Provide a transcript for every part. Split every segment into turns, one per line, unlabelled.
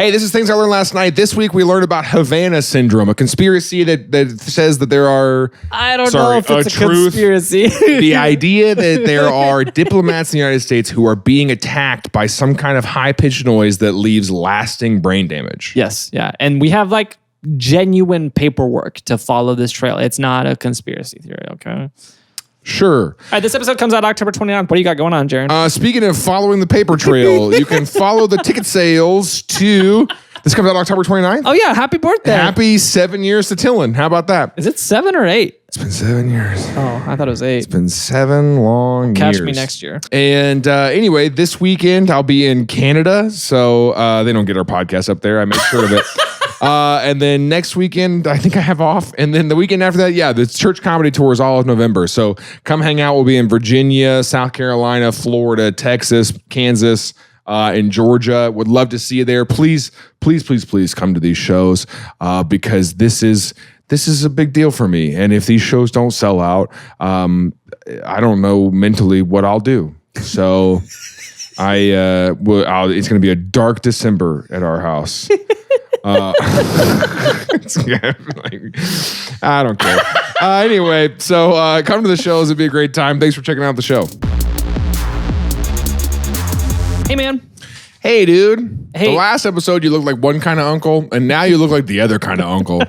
Hey, this is Things I Learned Last Night. This week we learned about Havana Syndrome, a conspiracy that says that there are...
I don't know if it's a conspiracy.
The idea that there are diplomats in the United States who are being attacked by some kind of high-pitched noise that leaves lasting brain damage.
Yes, yeah. And we have like genuine paperwork to follow this trail. It's not a conspiracy theory, okay?
Sure.
All right, this episode comes out October 29th. What do you got going on, Jaron?
Speaking of following the paper trail, you can follow the ticket sales to... This comes out October 29th?
Oh, yeah. Happy birthday.
Happy 7 years to TILLN. How about that?
Is it 7 or 8?
It's been 7 years.
Oh, I thought it was 8.
It's been 7 long years.
Catch me next year.
And anyway, this weekend I'll be in Canada, so they don't get our podcast up there. I make sure of it. And then next weekend, I think I have off. And then the weekend after that, yeah, the church comedy tour is all of November. So come hang out. We'll be in Virginia, South Carolina, Florida, Texas, Kansas, and Georgia. Would love to see you there. Please, please, please, please come to these shows because this is a big deal for me. And if these shows don't sell out, I don't know mentally what I'll do. So it's going to be a dark December at our house. I don't care. Anyway, so come to the shows. It'd be a great time. Thanks for checking out the show.
Hey, man.
Hey, dude.
Hey.
The last episode, you looked like one kind of uncle, and now you look like the other kind of uncle.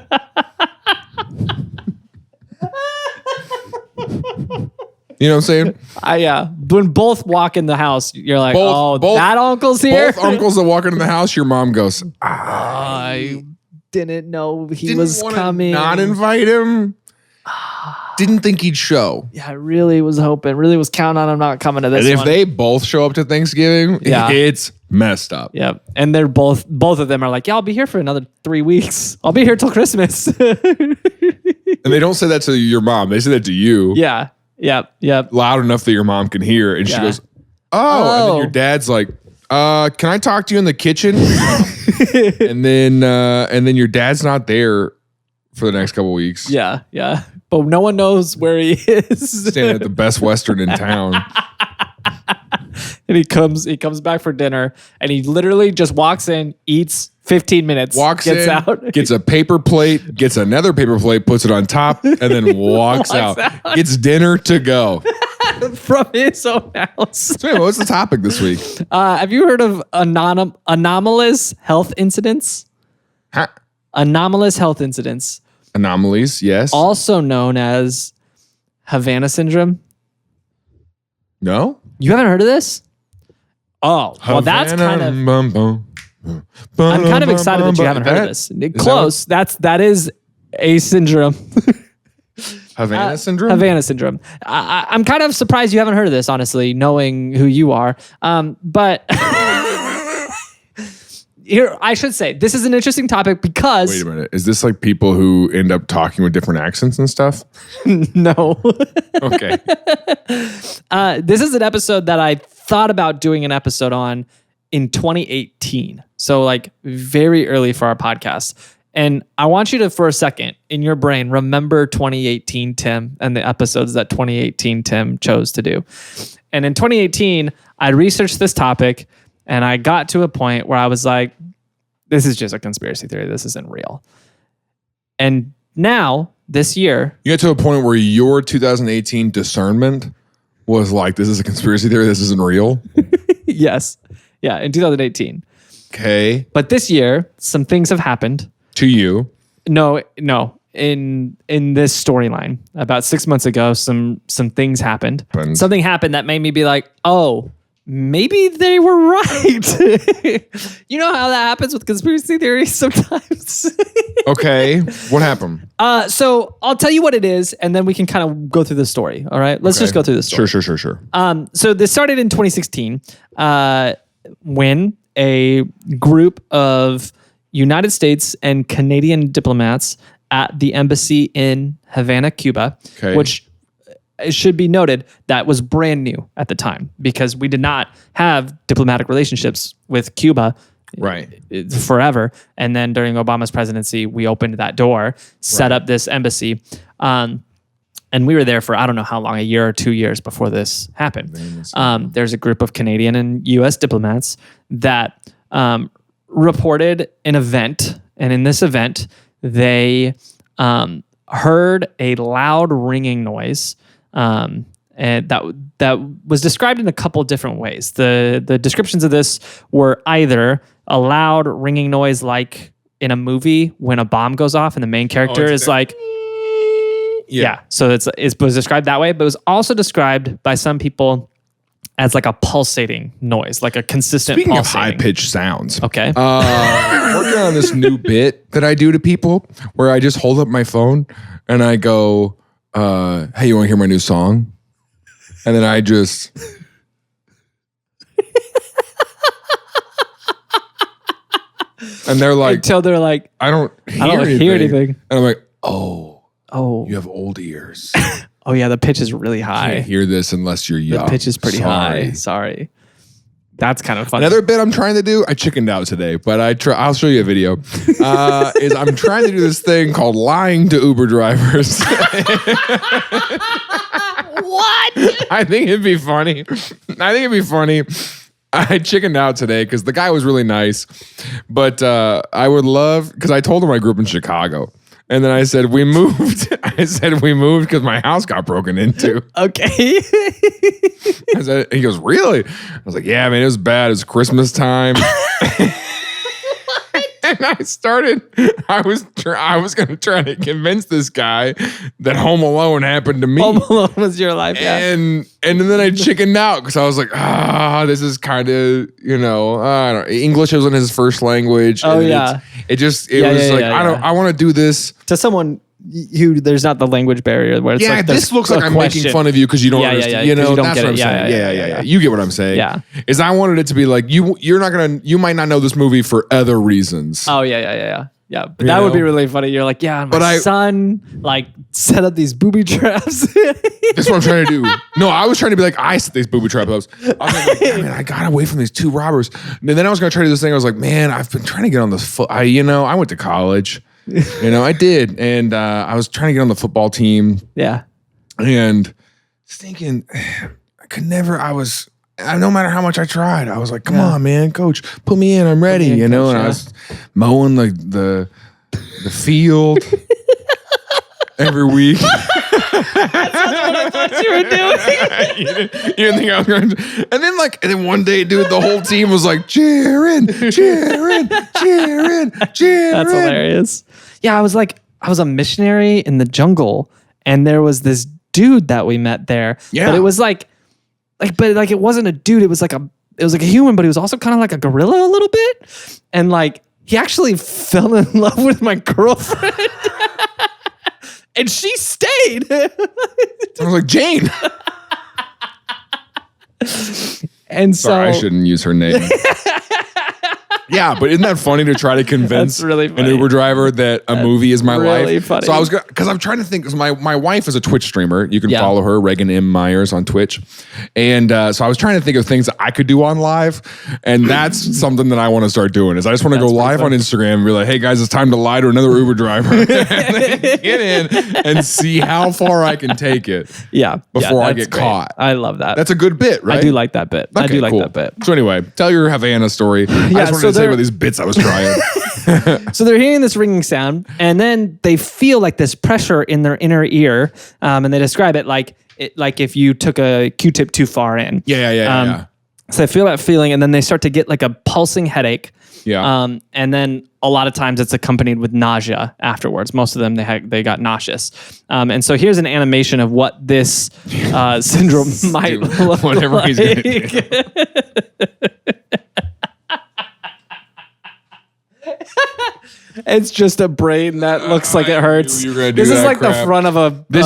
You know what I'm saying?
Yeah. When both walk in the house, you're like,
both,
that uncle's here?
Both uncles that walk into the house, your mom goes,
I didn't know he was coming.
Not invite him. Didn't think he'd show.
Yeah, I really was hoping, really was counting on him not coming to this
one. And if
one.
they both show up to Thanksgiving, it's messed up.
Yeah. And they're both of them are like, yeah, I'll be here for another 3 weeks. I'll be here till Christmas.
And they don't say that to your mom. They say that to you.
Yeah. Yep.
Loud enough that your mom can hear. And she goes, oh. And then your dad's like, can I talk to you in the kitchen? and then your dad's not there for the next couple of weeks.
Yeah. But no one knows where he is.
Standing at the Best Western in town.
And he comes back for dinner and he literally just walks in, eats 15 minutes, gets out,
gets a paper plate, gets another paper plate, puts it on top, and then walks out. Gets dinner to go.
From his own house.
So anyway, what's the topic this week?
Have you heard of anomalous health incidents?
Huh?
Anomalous health incidents.
Anomalies, yes.
Also known as Havana Syndrome.
No?
You haven't heard of this? Oh, well, that's kind of... I'm kind of excited that you haven't heard of this. Close. That is a syndrome.
Havana Syndrome?
Havana Syndrome. I'm kind of surprised you haven't heard of this, honestly, knowing who you are. But here, I should say, this is an interesting topic because...
Wait a minute. Is this like people who end up talking with different accents and stuff?
No.
Okay.
This is an episode that I thought about doing an episode on in 2018. So like very early for our podcast. And I want you to, for a second, in your brain, remember 2018 Tim and the episodes that 2018 Tim chose to do. And in 2018, I researched this topic and I got to a point where I was like, this is just a conspiracy theory. This isn't real. And now, this year...
You got to a point where your 2018 discernment was like, this is a conspiracy theory. This isn't real.
Yes. Yeah, in 2018.
Okay.
But this year, some things have happened.
To you?
No. In this storyline, about 6 months ago, some things happened. Something happened that made me be like, oh, maybe they were right. You know how that happens with conspiracy theories sometimes?
Okay. What happened?
So I'll tell you what it is, and then we can kind of go through the story. All right? Let's just go through the story.
Sure.
So this started in 2016 when a group of United States and Canadian diplomats at the embassy in Havana, Cuba, which it should be noted that was brand new at the time because we did not have diplomatic relationships with Cuba forever. And then during Obama's presidency, we opened that door, set up this embassy. And we were there for, I don't know how long, a year or 2 years before this happened. There's a group of Canadian and U.S. diplomats that reported an event, and in this event, they heard a loud ringing noise, and that was described in a couple different ways. The descriptions of this were either a loud ringing noise like in a movie when a bomb goes off and the main character is like, yeah. So it was described that way, but it was also described by some people as like a pulsating noise, like a consistent
Speaking
pulsating.
of high-pitched sounds.
Okay.
Working on this new bit that I do to people where I just hold up my phone and I go, hey, you want to hear my new song? And then I just... and they're like...
Until they're like...
I don't hear anything. And I'm like, oh, you have old ears.
Oh yeah, the pitch is really high.
Can't hear this unless you're young.
The pitch is pretty high. Sorry. That's kind of fun.
Another bit I'm trying to do, I chickened out today, but I'll show you a video. Is I'm trying to do this thing called lying to Uber drivers.
What?
I think it'd be funny. I chickened out today because the guy was really nice, but I would love, because I told him I grew up in Chicago. And then I said, we moved because my house got broken into.
Okay.
He goes, really? I was like, yeah, man, it was bad. It was Christmas time. And I was going to try to convince this guy that Home Alone happened to me.
Home Alone was your life, yeah.
And then I chickened out because I was like, this is kind of, I don't know. English wasn't his first language.
Oh, yeah.
I want to do this.
To someone who there's not the language barrier where it's like
this looks like I'm making fun of you because you don't understand.
You don't
that's
get
what I'm
it.
saying. Yeah. You get what I'm saying.
Yeah.
Is I wanted it to be like you might not know this movie for other reasons.
Oh yeah. Yeah, but that would be really funny. You're like, yeah, my son like set up these booby traps.
That's what I'm trying to do. No, I was trying to be like, I set these booby traps. I was like, man, I got away from these two robbers. And then I was going to try to do this thing. I was like, man, I've been trying to get on this foot. I went to college. I did. And I was trying to get on the football team.
Yeah.
And thinking, I could never, no matter how much I tried, I was like, come on, man, coach, put me in. I'm ready. Coach, and I was mowing the field every week.
That's not what I thought you were doing.
You didn't think I was going to. And then one day, dude, the whole team was like, Jaron.
That's hilarious. Yeah, I was a missionary in the jungle, and there was this dude that we met there. Yeah. But it was it wasn't a dude. It was like a human, but he was also kind of like a gorilla a little bit. And he actually fell in love with my girlfriend. And she stayed.
I was like, Jane.
And
Sorry, I shouldn't use her name. Yeah, but isn't that funny to try to convince an Uber driver that a movie is my life?
Funny.
So because I'm trying to think, because my wife is a Twitch streamer. You can follow her, Reagan M. Myers on Twitch. And so I was trying to think of things that I could do on live. And that's something that I want to start doing is I just want to go live on Instagram and be like, hey guys, it's time to lie to another Uber driver. And then get in and see how far I can take it.
Yeah.
Before I get caught.
I love that.
That's a good bit, right?
I do like that bit.
Okay,
I do like that bit.
So anyway, tell your Havana story. I just wanted to say about these bits I was trying.
So they're hearing this ringing sound, and then they feel like this pressure in their inner ear, and they describe it like if you took a Q-tip too far in.
Yeah.
So they feel that feeling, and then they start to get like a pulsing headache.
Yeah.
And then a lot of times it's accompanied with nausea afterwards. Most of them they got nauseous. And so here's an animation of what this syndrome might look
whatever
like.
He's gonna do.
It's just a brain that looks like it hurts. This is like
crap.
the front of a.
This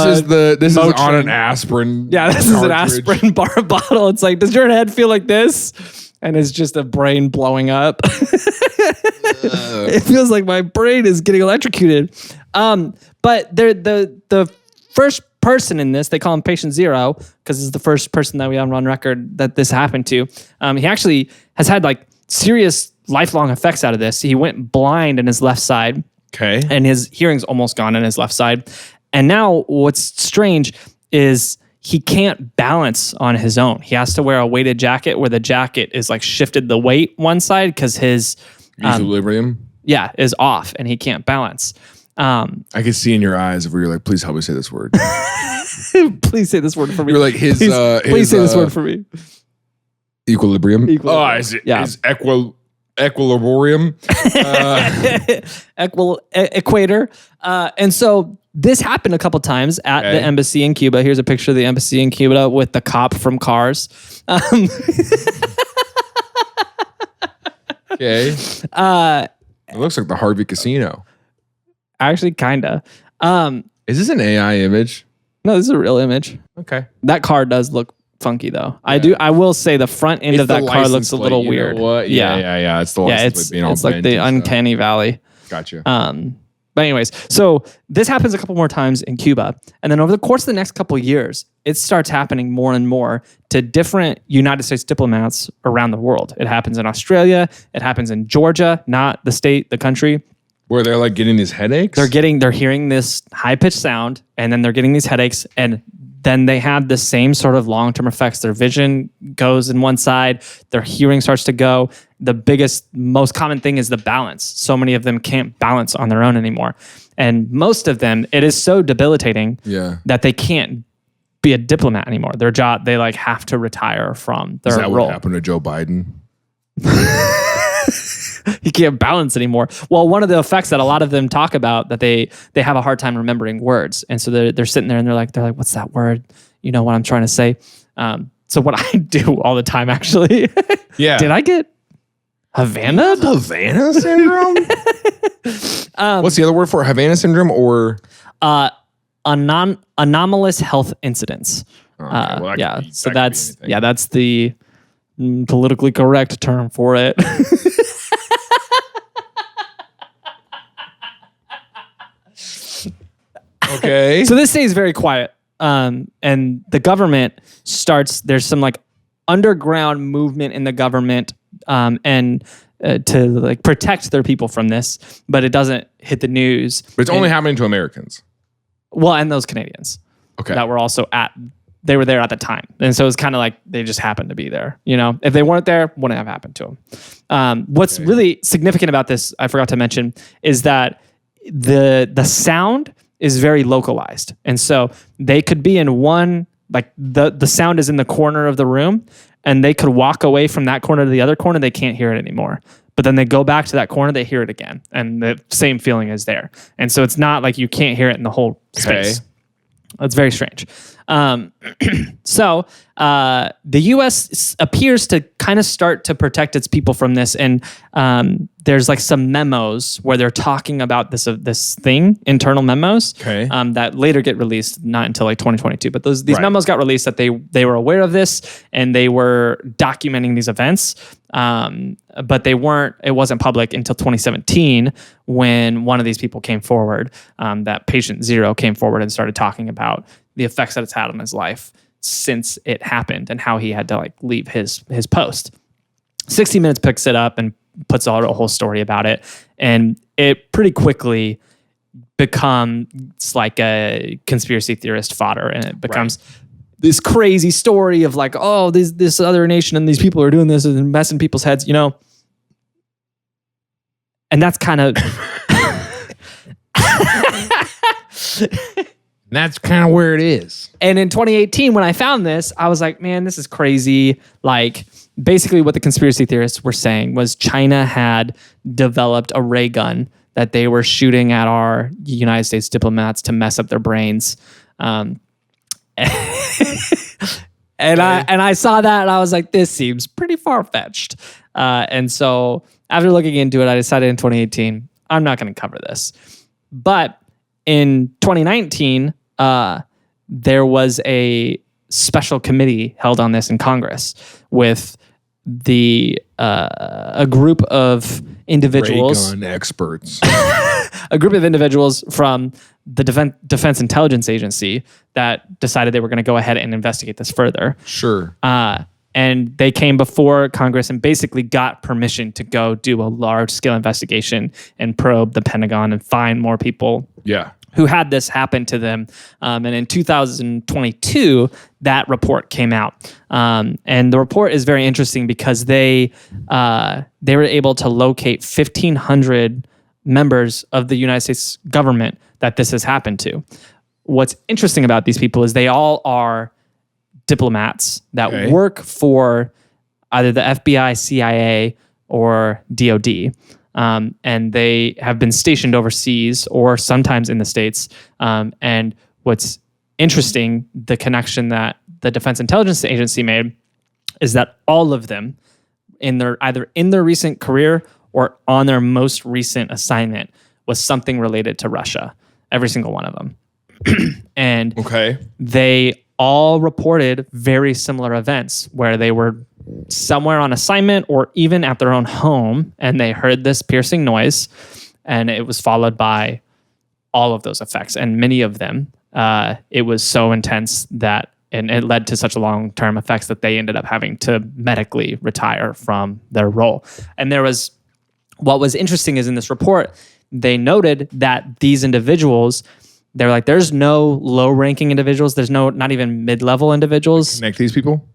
is on an aspirin.
Yeah, this is an aspirin bar bottle. It's like, does your head feel like this? And it's just a brain blowing up. It feels like my brain is getting electrocuted. But they're the first person in this, they call him Patient Zero because it's the first person that we have on record that this happened to. He actually has had serious lifelong effects out of this. He went blind in his left side.
Okay.
And his hearing's almost gone in his left side. And now what's strange is he can't balance on his own. He has to wear a weighted jacket where the jacket is shifted the weight one side because his
Equilibrium.
Yeah, is off and he can't balance.
I can see in your eyes where you're like, please help me say this word.
Please say this word for me.
You're like
please say this word for me.
Equilibrium. Oh, is equilibrium?
Equator. And so this happened a couple times at the embassy in Cuba. Here's a picture of the embassy in Cuba with the cop from Cars.
Okay. It looks like the Harvey Casino.
Actually, kinda.
Is this an AI image?
No, this is a real image.
Okay.
That car does look funky though. Yeah. I will say the front end of that car looks a little weird.
What? Yeah. It's the license plate being all
it's like the uncanny valley.
Gotcha.
But anyways, so this happens a couple more times in Cuba. And then over the course of the next couple of years, it starts happening more and more to different United States diplomats around the world. It happens in Australia. It happens in Georgia, not the state, the country.
Where they're like getting these headaches?
They're hearing this high-pitched sound, and then they're getting these headaches, and then they have the same sort of long-term effects. Their vision goes in one side, their hearing starts to go. The biggest, most common thing is the balance. So many of them can't balance on their own anymore. And most of them, it is so debilitating that they can't be a diplomat anymore. Their job, they like have to retire from their role. Is that what
happened to Joe Biden?
He can't balance anymore. Well, one of the effects that a lot of them talk about that they have a hard time remembering words, and so they're sitting there and they're like, what's that word? You know what I'm trying to say? So what I do all the time, actually.
Yeah.
Did I get Havana
Syndrome? What's the other word for it? Havana Syndrome or
Anomalous Health Incidents.
Okay, well,
so that's the politically correct term for it.
Okay.
So this stays very quiet. And the government there's some like underground movement in the government to like protect their people from this, but it doesn't hit the news.
But it's only happening to Americans.
Well, and those Canadians.
Okay.
That were also they were there at the time. And so it's kind of like they just happened to be there. You know, if they weren't there, wouldn't have happened to them. What's really significant about this, I forgot to mention, is that the sound is very localized. And so they could be in one, like the sound is in the corner of the room, and they could walk away from that corner to the other corner. They can't hear it anymore. But then they go back to that corner, they hear it again. And the same feeling is there. And so it's not like you can't hear it in the whole space. It's very strange. So the U.S. appears to kind of start to protect its people from this, and there's like some memos where they're talking about this thing, internal memos, that later get released, not until like 2022. But these memos got released that they were aware of this and they were documenting these events, but it wasn't public until 2017 when one of these people came forward, that patient 0 came forward and started talking about the effects that it's had on his life since it happened and how he had to like leave his post. 60 Minutes picks it up and puts out a whole story about it. And it pretty quickly becomes like a conspiracy theorist fodder. And it becomes this crazy story of like, oh, this other nation and these people are doing this and messing people's heads, you know? And that's kind of...
That's kind of where it is.
And in 2018, when I found this, I was like, man, this is crazy. Like, basically what the conspiracy theorists were saying was China had developed a ray gun that they were shooting at our United States diplomats to mess up their brains. And I saw that and I was like, this seems pretty far-fetched. And so after looking into it, I decided in 2018, I'm not going to cover this. But in 2019, there was a special committee held on this in Congress with a group of individuals,
ray gun experts,
a group of individuals from the Defense Intelligence Agency that decided they were going to go ahead and investigate this further.
Sure.
And they came before Congress and basically got permission to go do a large-scale investigation and probe the Pentagon and find more people who had this happen to them. And in 2022, that report came out. And the report is very interesting because they they were able to locate 1,500 members of the United States government that this has happened to. What's interesting about these people is they all are diplomats that work for either the FBI, CIA, or DOD. And they have been stationed overseas or sometimes in the States. And what's interesting, the connection that the Defense Intelligence Agency made is that all of them, either in their recent career or on their most recent assignment, was something related to Russia. Every single one of them. And they all reported very similar events where they were somewhere on assignment or even at their own home and they heard this piercing noise, and it was followed by all of those effects. And many of them, it was so intense that and it led to such long-term effects that they ended up having to medically retire from their role. And what was interesting is in this report, they noted that these individuals, they're like, there's no low-ranking individuals. There's not even mid-level individuals.
Connect these people?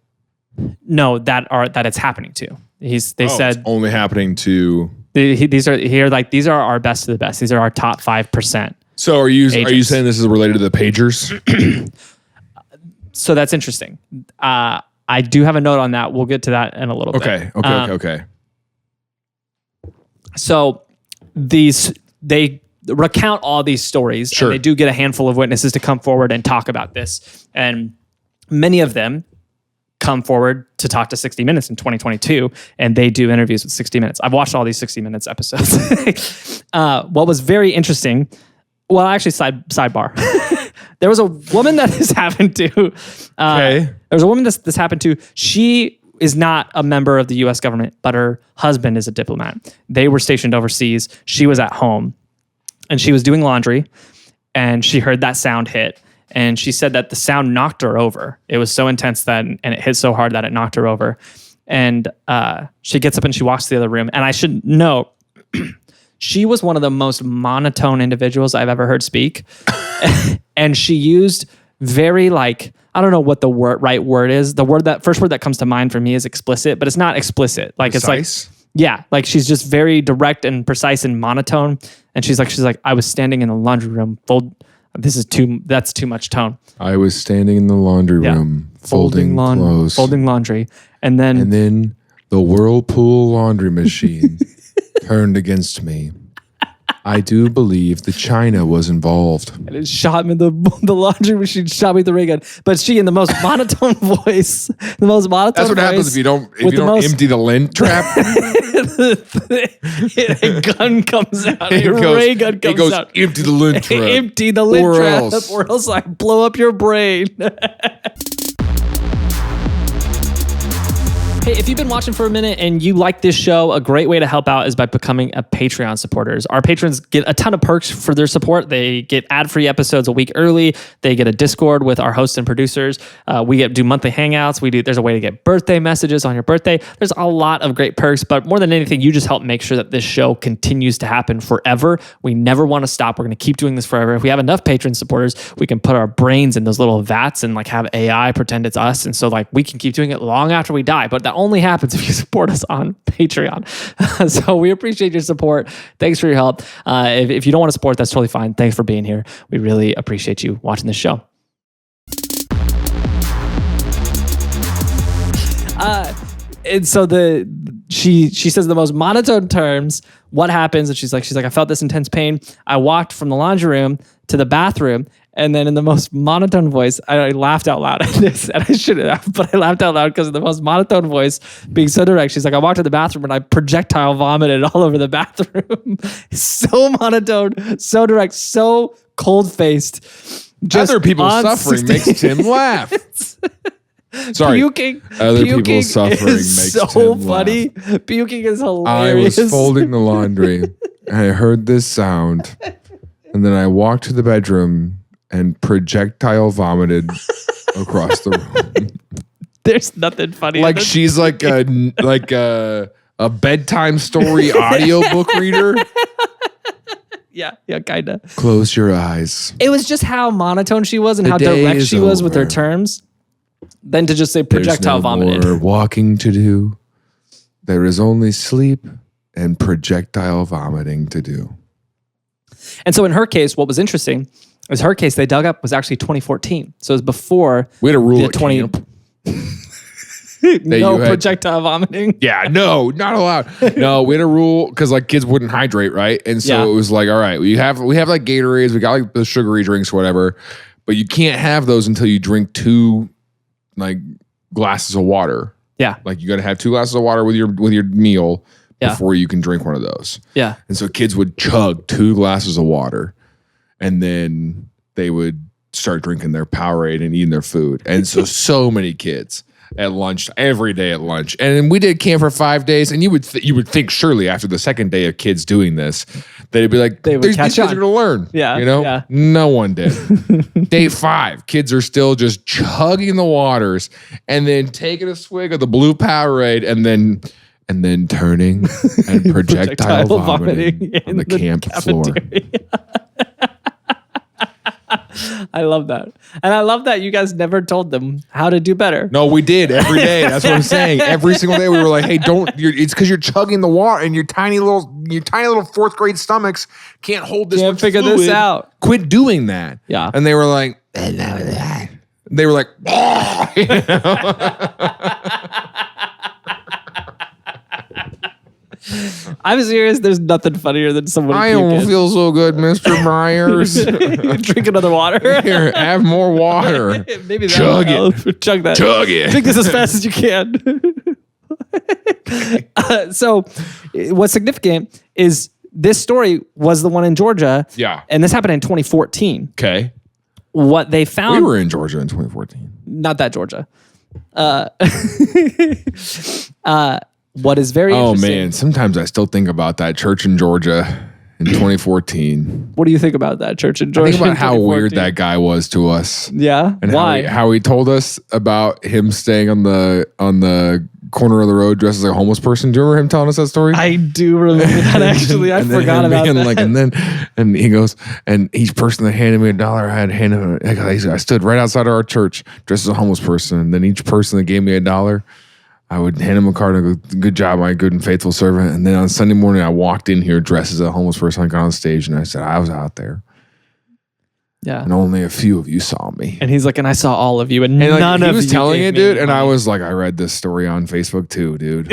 No, that it's happening to. They said
it's only happening to.
These are our best of the best. These are our top 5%.
So are you saying this is related to the pagers?
So that's interesting. I do have a note on that. We'll get to that in a little bit.
Okay.
So they recount all these stories, and they do get a handful of witnesses to come forward and talk about this. And many of them come forward to talk to 60 Minutes in 2022, and they do interviews with 60 Minutes. I've watched all these 60 Minutes episodes. What was very interesting, well, actually, sidebar. There was a woman that this happened to. There was a woman this happened to. She is not a member of the U.S. government, but her husband is a diplomat. They were stationed overseas. She was at home, and she was doing laundry, and she heard that sound hit. And she said that the sound knocked her over. It was so intense and it hit so hard that it knocked her over. And she gets up and she walks to the other room. And I should note, she was one of the most monotone individuals I've ever heard speak. And she used very I don't know what the right word is. First word that comes to mind for me is explicit, but it's not explicit.
Precise?
It's like she's just very direct and precise and monotone. And she's like, I was standing in the laundry room, that's too much tone.
I was standing in the laundry room, folding clothes.
Folding laundry. And then
the Whirlpool laundry machine turned against me. I do believe the China was involved.
And it shot me, the laundry machine shot me with the ray gun. But she, in the most monotone voice, That's what
happens if you don't empty the lint trap.
A gun comes out. Ray gun comes out.
Empty the lint trap.
Empty the lint trap, or else I blow up your brain. Hey, if you've been watching for a minute and you like this show, a great way to help out is by becoming a Patreon supporter. Our patrons get a ton of perks for their support. They get ad-free episodes a week early. They get a Discord with our hosts and producers. We do monthly hangouts. There's a way to get birthday messages on your birthday. There's a lot of great perks, but more than anything, you just help make sure that this show continues to happen forever. We never want to stop. We're going to keep doing this forever. If we have enough Patreon supporters, we can put our brains in those little vats and have AI pretend it's us. And so we can keep doing it long after we die. But that only happens if you support us on Patreon. So we appreciate your support. Thanks for your help. If you don't want to support, that's totally fine. Thanks for being here. We really appreciate you watching this show. And so she says the most monotone terms. What happens? And she's like, I felt this intense pain. I walked from the laundry room to the bathroom. And then in the most monotone voice, I laughed out loud at this, and I shouldn't have, but I laughed out loud because of the most monotone voice being so direct. She's like, I walked to the bathroom and I projectile vomited all over the bathroom. So monotone, so direct, so cold-faced.
Other people's suffering makes Tim laugh. Sorry.
Puking.
Other people's suffering makes
so
Tim
funny.
Laugh.
Puking is hilarious.
I was folding the laundry and I heard this sound, and then I walked to the bedroom and projectile vomited across the room.
There's nothing funny.
She's like a bedtime story audiobook reader.
Yeah, kind of.
Close your eyes.
It was just how monotone she was and how direct she was with her terms. Then to just say projectile vomited.
There's no more walking to do. there is only sleep and projectile vomiting to do.
And so in her case, what was interesting is her case they dug up was actually 2014. So it was before
We had a rule
the
at camp.
no projectile vomiting.
Yeah, no, not allowed. No, we had a rule because like kids wouldn't hydrate, right? And so it was like, all right, we have like Gatorades, we got like the sugary drinks, whatever, but you can't have those until you drink 2 like glasses of water.
Yeah.
Like you got to have 2 glasses of water with your meal before you can drink one of those.
Yeah.
And so kids would chug 2 glasses of water and then they would start drinking their Powerade and eating their food. And so many kids at lunch, every day at lunch. And we did camp for 5 days. And you would think surely after the second day of kids doing this, they'd be like,
they would
these
catch
kids
on.
are going to learn.
Yeah.
You know?
Yeah.
No one did. Day 5, kids are still just chugging the waters and then taking a swig of the blue Powerade and then turning and projectile vomiting on the camp floor.
I love that. And I love that you guys never told them how to do better.
No, we did every day. That's what I'm saying. Every single day we were like, hey, it's because you're chugging the water and your tiny little 4th grade stomachs can't hold this.
Can't
much
figure
fluid.
this out.
Quit doing that.
Yeah.
And they were like, they were like, you know?
I'm serious. There's nothing funnier than someone.
I don't feel so good, Mr. Myers.
Drink another water.
Here, have more water.
Maybe that
Chug
will help. Chug that.
Chug it.
Drink this as fast as you can. So, what's significant is this story was the one in Georgia.
Yeah.
And this happened in 2014.
Okay.
What they found.
We were in Georgia in 2014.
Not that Georgia. What is very interesting.
Man, sometimes I still think about that church in Georgia in 2014.
What do you think about that church in Georgia?
I think about
in
how weird
2014?
that guy was to us.
Yeah.
And
why?
how he told us about him staying on the corner of the road dressed as a homeless person. Do you remember him telling us that story?
I do remember that actually. I forgot about that.
And he goes, and each person that handed me $1, I had handed him. I stood right outside of our church dressed as a homeless person. And then each person that gave me $1, I would hand him a card and go, good job, my good and faithful servant. And then on Sunday morning, I walked in here dressed as a homeless person. I got on stage and I said, I was out there.
Yeah.
And only a few of you saw me.
And he's like, and I saw all of you, and
And
none of you.
He was telling it,
gave
dude.
me
And I
money.
was like, I read this story on Facebook too, dude.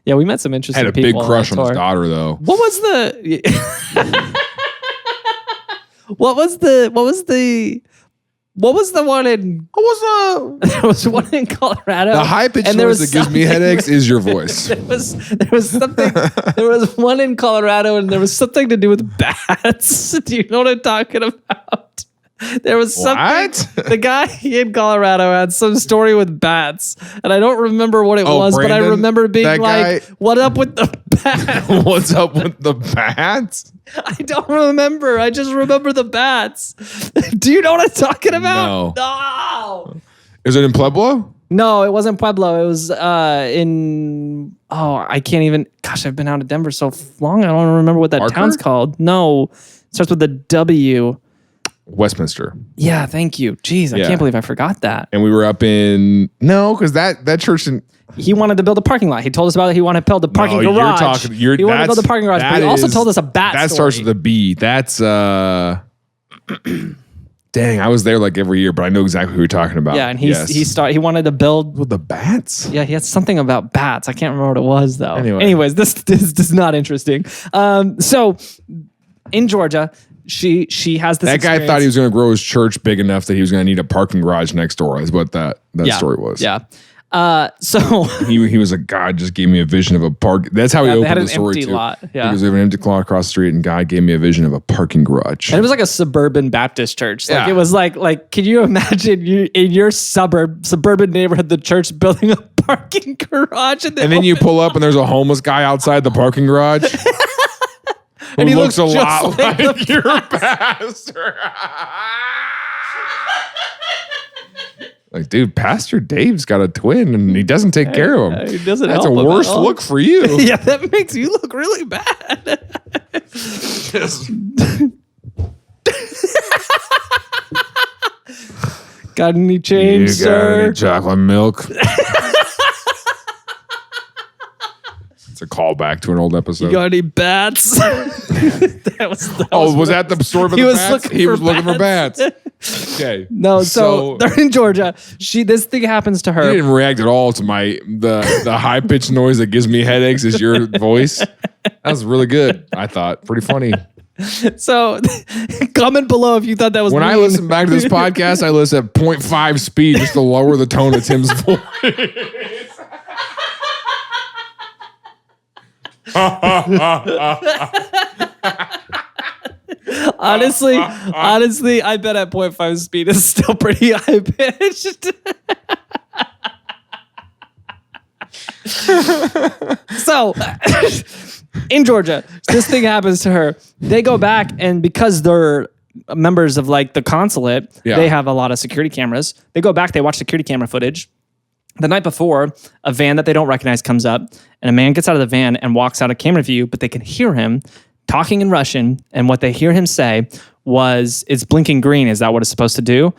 Yeah, we met some interesting
I had a
people.
big crush on his
tour.
daughter, though.
What was the one in? There was one in Colorado.
The high pitched
and there
voice
was
that gives me
something-
headaches is your voice.
There was something. There was one in Colorado, and there was something to do with bats. Do you know what I'm talking about? There was something.
What?
The guy in Colorado had some story with bats, and I don't remember what it was, but I
Brandon,
remember being
that
like,
guy?
"What up with the bats?"
What's up with the bats?
I don't remember. I just remember the bats. Do you know what I'm talking about? No.
Is it in Pueblo?
No, it wasn't Pueblo. It was in. Oh, I can't even. Gosh, I've been out of Denver so long. I don't remember what that
Parker?
town's called. No, it starts with a W.
Westminster.
Yeah, thank you. Jeez, I
Yeah.
can't believe I forgot that.
And we were up in because that church in
He wanted to build a parking lot. He told us about it. He wanted to build a parking
No,
garage. He wanted to build a parking garage, but he also told us a bat
that
story.
starts with a B. That's dang, I was there like every year, but I know exactly who you're talking about.
Yeah, and he wanted to build
with the bats.
Yeah, he had something about bats. I can't remember what it was though.
Anyway.
Anyways, this is not interesting. So in Georgia, she has this.
That guy
experience.
thought he was going to grow his church big enough that he was going to need a parking garage next door. That's what that story was.
Yeah. So
he was like, God just gave me a vision of a park. That's how he
they had
opened
an
the story
empty
too.
lot. Yeah.
He was living in an empty lot across the street, and God gave me a vision of a parking garage.
and it was like a suburban Baptist church. Like
Yeah.
it was like can you imagine you in your suburban neighborhood, the church building a parking garage
And then you pull up and there's a homeless guy outside the parking garage.
And
who
he
looks a
looks just
lot
like
like your pastor. Like, dude, Pastor Dave's got a twin and he doesn't take care of him.
He doesn't
That's a
help him
worse
at all.
look for you.
Yeah, that makes you look really bad. Got any change,
You got
sir?
any chocolate milk? It's a callback to an old episode.
You got any bats?
Was that the story for the bats? He was looking for bats. Okay.
No, so they're in Georgia. This thing happens to her.
You didn't react at all to the high pitched noise that gives me headaches is your voice. That was really good. I thought pretty funny.
So comment below if you thought that was
when
mean.
I listen back to this podcast, I listen at 0.5 speed just to lower the tone of Tim's voice.
Honestly, I bet at 0.5 speed is still pretty high pitched. So, in Georgia, this thing happens to her. They go back, and because they're members of like the consulate, they have a lot of security cameras. They go back, they watch security camera footage. The night before, a van that they don't recognize comes up, and a man gets out of the van and walks out of camera view, but they can hear him talking in Russian, and what they hear him say was, "It's blinking green. Is that what it's supposed to do?"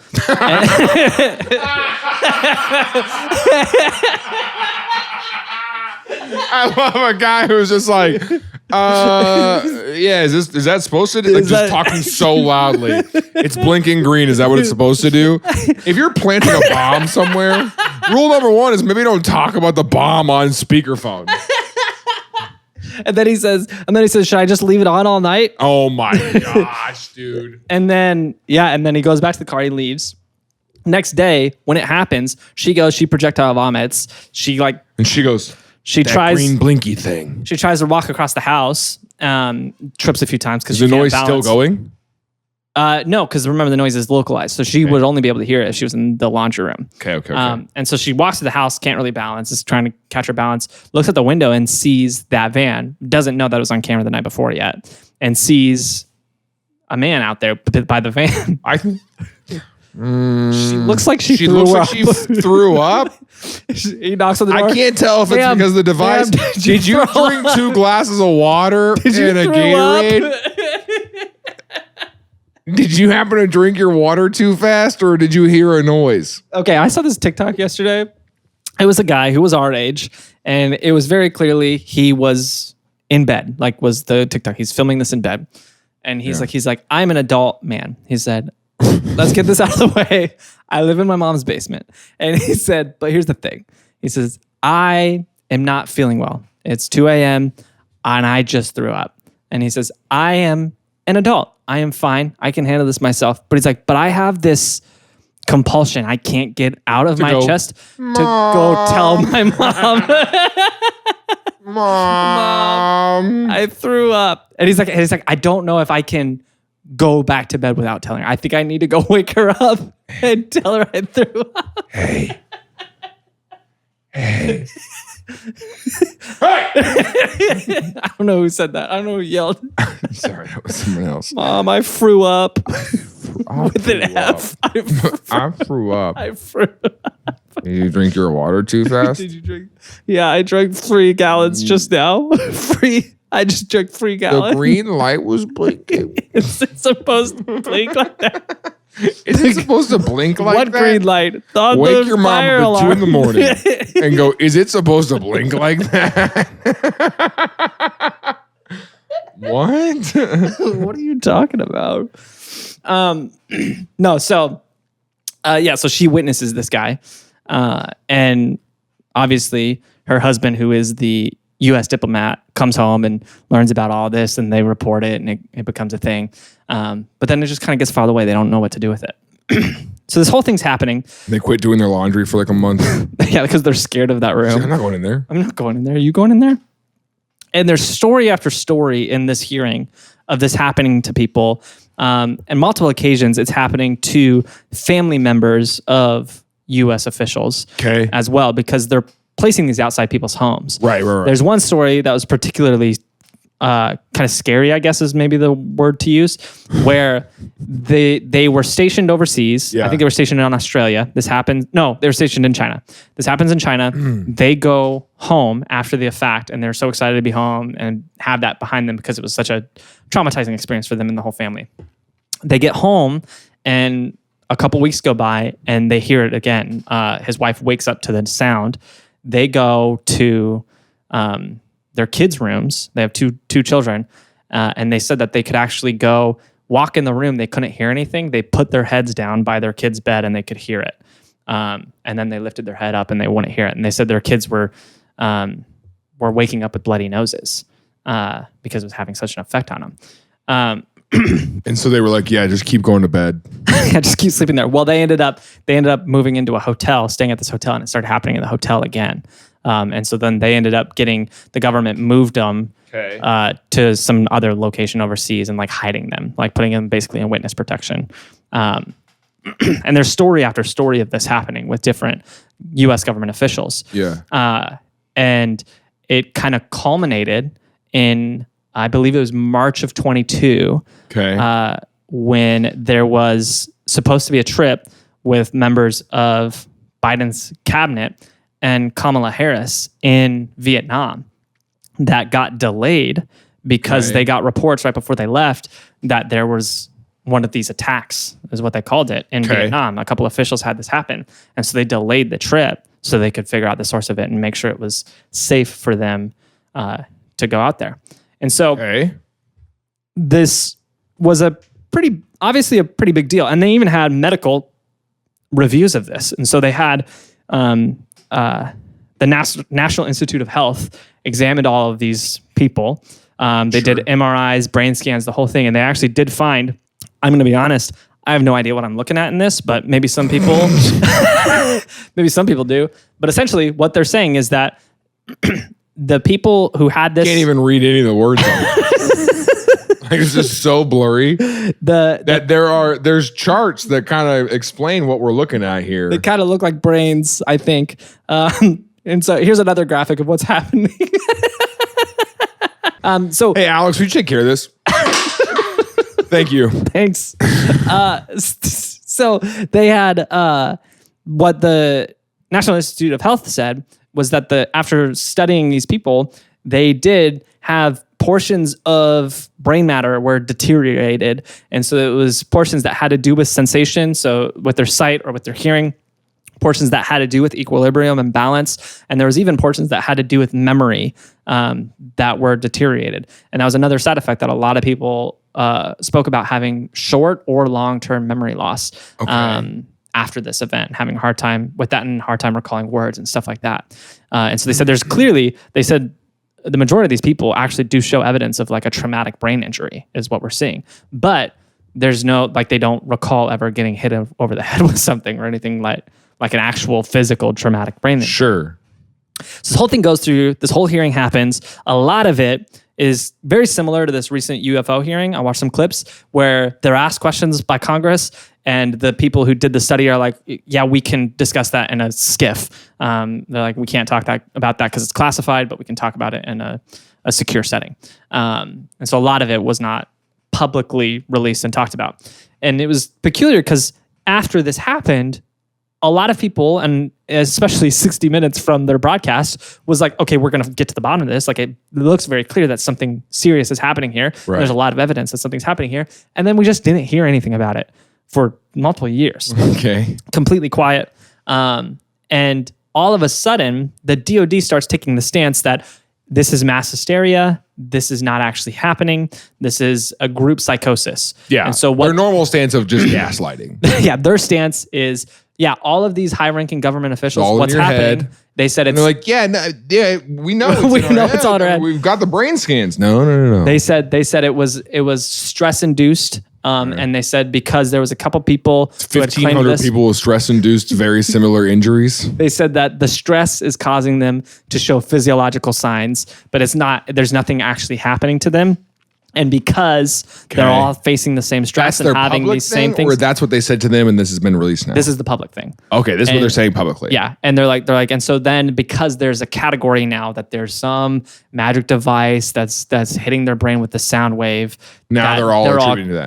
I love a guy who's just like, yeah, is that supposed to do? Like, just talking so loudly. It's blinking green. Is that what it's supposed to do? If you're planting a bomb somewhere, rule number one is maybe don't talk about the bomb on speakerphone.
And then he says, should I just leave it on all night?
Oh my gosh, dude.
And then he goes back to the car, he leaves. Next day, when it happens, she projectile vomits. She
goes,
she tries
green blinky thing.
She tries to walk across the house, trips a few times because
is the noise still going?
No, because remember the noise is localized, so she would only be able to hear it if she was in the laundry room.
Okay.
And so she walks to the house, can't really balance, is trying to catch her balance, looks at the window and sees that van, doesn't know that it was on camera the night before yet, and sees a man out there by the van. She looks like she
threw up.
He knocks on the door.
I can't tell if it's because of the device. Did you drink 2 glasses of water and a Gatorade? Did you happen to drink your water too fast, or did you hear a noise?
Okay, I saw this TikTok yesterday. It was a guy who was our age, and it was very clearly he was in bed. Like, was the TikTok? He's filming this in bed, and he's like, I'm an adult man. He said, let's get this out of the way. I live in my mom's basement. And he said, but here's the thing. He says, I am not feeling well. It's 2 a.m. and I just threw up. And he says, I am an adult. I am fine. I can handle this myself. But he's like, but I have this compulsion I can't get out of my chest to go tell my mom. Mom, I threw up. And he's like, I don't know if I can go back to bed without telling her. I think I need to go wake her up and tell her I threw up. Hey. I don't know who said that. I don't know who yelled.
Sorry, that was someone else.
Mom, I threw up. With an F. I
threw up.
I threw up.
Did you drink your water too fast?
Did you drink? Yeah, I drank 3 gallons just now. I just drank 3 gallons.
The green light was blinking.
Is it supposed to blink like that?
Is it supposed to blink like
what
that?
What green light?
Wake your mom up at 2 in the morning and go, is it supposed to blink like that? What?
What are you talking about? No, so she witnesses this guy. And obviously her husband, who is the U.S. diplomat, comes home and learns about all this, and they report it, and it becomes a thing. But then it just kind of gets filed away. They don't know what to do with it. So this whole thing's happening.
They quit doing their laundry for like a month.
Yeah, because they're scared of that room.
I'm not going in there.
I'm not going in there. Are you going in there? And there's story after story in this hearing of this happening to people. And multiple occasions, it's happening to family members of U.S. officials as well, because they're placing these outside people's homes.
Right.
There's one story that was particularly kind of scary, I guess is maybe the word to use, where they were stationed overseas. Yeah. I think they were stationed in Australia. They were stationed in China. This happens in China. They go home after the fact, and they're so excited to be home and have that behind them because it was such a traumatizing experience for them and the whole family. They get home, and a couple weeks go by and they hear it again. His wife wakes up to the sound. They go to their kids' rooms. They have two children, and they said that they could actually go walk in the room. They couldn't hear anything. They put their heads down by their kid's bed and they could hear it. And then they lifted their head up and they wouldn't hear it. And they said their kids were waking up with bloody noses because it was having such an effect on them.
And so they were like, yeah, just keep going to bed.
Yeah, just keep sleeping there. Well, they ended up moving into a hotel, staying at this hotel, and it started happening in the hotel again. And so then they ended up the government moved them to some other location overseas and like hiding them, like putting them basically in witness protection. And there's story after story of this happening with different U.S. government officials.
Yeah.
And it kind of culminated in, I believe it was March of 22, when there was supposed to be a trip with members of Biden's cabinet and Kamala Harris in Vietnam that got delayed because they got reports right before they left that there was one of these attacks, is what they called it, in Vietnam. A couple officials had this happen. And so they delayed the trip so they could figure out the source of it and make sure it was safe for them to go out there. And so this was obviously a pretty big deal. And they even had medical reviews of this. And so they had the National Institute of Health examined all of these people. They did MRIs, brain scans, the whole thing. And they actually did find, I'm going to be honest, I have no idea what I'm looking at in this, but maybe some people, do. But essentially what they're saying is that the people who had this...
Can't even read any of the words on it. Like, it's just so blurry. There's charts that kind of explain what we're looking at here.
They kind of look like brains, I think. And so here's another graphic of what's happening.
Hey, Alex, will you take care of this? Thank you.
Thanks. So they had what the National Institute of Health said was that after studying these people, they did have portions of brain matter were deteriorated. And so it was portions that had to do with sensation, so with their sight or with their hearing, portions that had to do with equilibrium and balance. And there was even portions that had to do with memory that were deteriorated. And that was another side effect that a lot of people spoke about, having short or long-term memory loss after this event, having a hard time with that and hard time recalling words and stuff like that. And so they said they said the majority of these people actually do show evidence of like a traumatic brain injury is what we're seeing. But there's no, like, they don't recall ever getting hit over the head with something or anything like an actual physical traumatic brain injury.
Sure.
So this whole thing goes through, this whole hearing happens. A lot of it is very similar to this recent UFO hearing. I watched some clips where they're asked questions by Congress, and the people who did the study are like, yeah, we can discuss that in a skiff. They're like, we can't talk about that because it's classified, but we can talk about it in a secure setting. And so a lot of it was not publicly released and talked about. And it was peculiar because after this happened, a lot of people, and especially 60 Minutes from their broadcast, was like, okay, we're going to get to the bottom of this. Like, it looks very clear that something serious is happening here. Right. There's a lot of evidence that something's happening here. And then we just didn't hear anything about it for multiple years.
Okay.
Completely quiet. And all of a sudden, the DOD starts taking the stance that this is mass hysteria. This is not actually happening. This is a group psychosis.
Yeah.
And so
their normal stance of just gaslighting.
Yeah. Their stance is, yeah, all of these high-ranking government officials,
all
what's happening? They said it's...
And they're like, we know it's
we know it's all in our head.
We've got the brain scans. No.
They said it was stress-induced. And they said because there was a couple people...
1,500 people with stress-induced very similar injuries.
They said that the stress is causing them to show physiological signs, but there's nothing actually happening to them. And because they're all facing the same stress and having these same things.
Or that's what they said to them and this has been released now?
This is the public thing.
Okay, this is what they're saying publicly.
Yeah. And they're like, and so then because there's a category now that there's some magic device that's hitting their brain with the sound wave.
Now they're all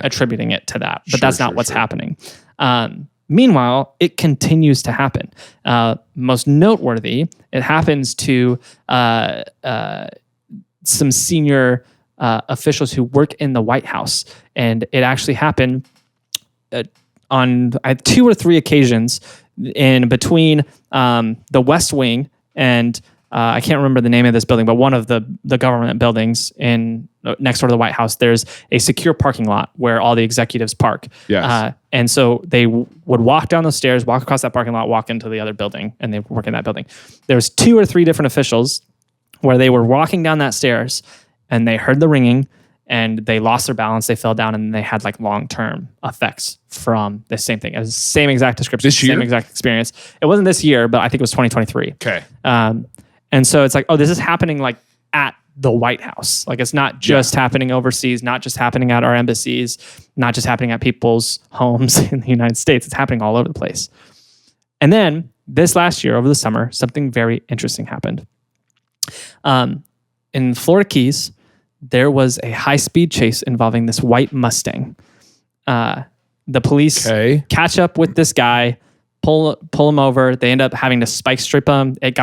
attributing it to that. But that's not what's happening. Meanwhile, it continues to happen. Most noteworthy, it happens to some senior officials who work in the White House. And it actually happened on 2 or 3 occasions in between the West Wing and I can't remember the name of this building, but one of the government buildings in next door to the White House, there's a secure parking lot where all the executives park.
Yes.
And so they would walk down those stairs, walk across that parking lot, walk into the other building, and they work in that building. There was 2 or 3 different officials where they were walking down that stairs and they heard the ringing and they lost their balance, they fell down, and they had like long-term effects from the same thing. It was the same exact description,
This year?
same exact experience. It wasn't this year, but I think it was 2023.
Okay.
And so it's like, oh, this is happening like at the White House. Like it's not just happening overseas, not just happening at our embassies, not just happening at people's homes in the United States. It's happening all over the place. And then this last year, over the summer, something very interesting happened. In Florida Keys, there was a high-speed chase involving this white Mustang. The police catch up with this guy, pull him over. They end up having to spike strip him. It